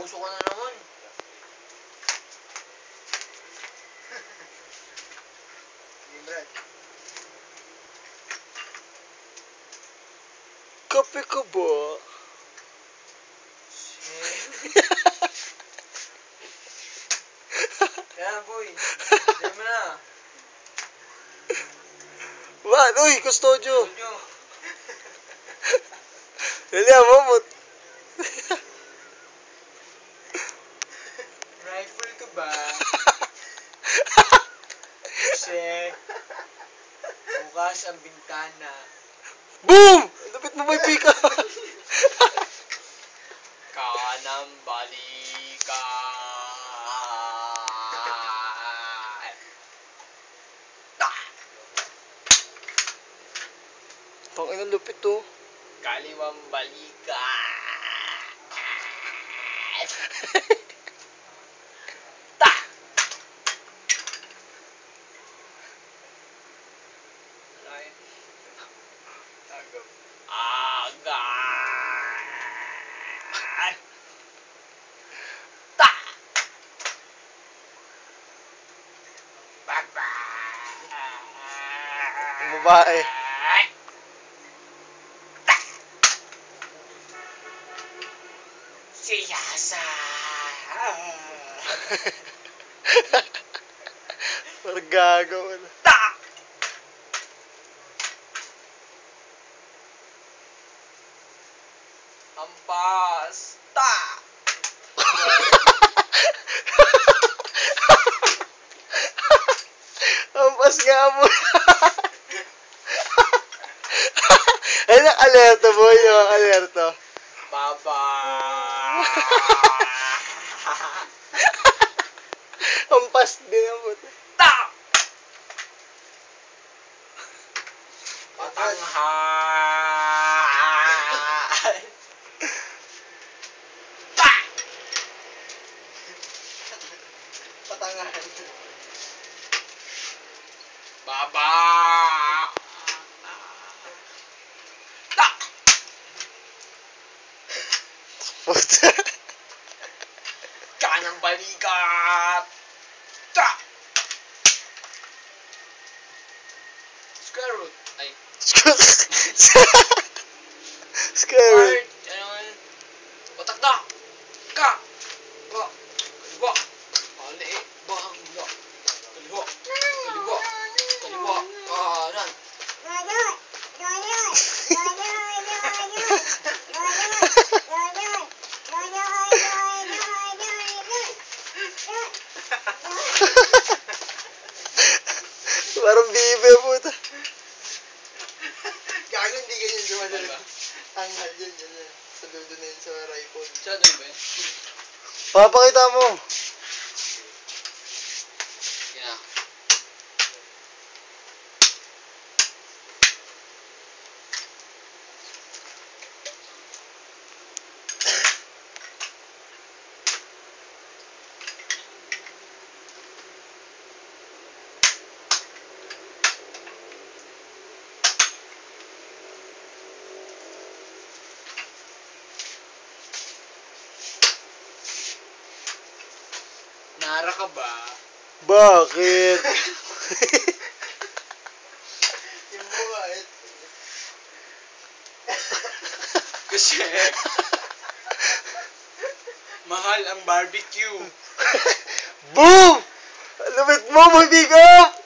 Nauso ka na naman. Brad. Kape ka ba? Yan, boy. Diyan mo na. What? Uy, kustodyo. Studio. Dali, amamot. Rifle ka ba? Kasi bukas ang bintana. Boom! Lupit mo ba yung pika? Kanang balikan. Tangina, lupit to. Kaliwang balikan. Ta! Ay. Tagaw. Agad. Ta! Ang babae. Siyasa. Parang gagawa na. Ta! Ampas. Ta! Ampas nga mo. Ay, alerto boy. Alerto. Baba. Ampas din ang puto. Ta! Patanghal. Ta! Patangahan. Baba. Ta! Puta. Kanang balikat. Ta! Square root. Ay. Scary. Part. Ano? Watak na. Ka. Ba. Kaliwa. Mali. Bangga. Kaliwa. Kaliwa. Kaliwa. Kanan. Parang bibe puta. Gago, hindi ganyan Ano sumadali. ba? Tanghal yun, yun. Sa dulo na yun sa rifle. Siya doon ba yun? Papakita mo. Yan na. Nara ka ba? Bakit? Yung buhat. Kasi mahal ang barbecue. Boom! Lupit mo, boy, pick up!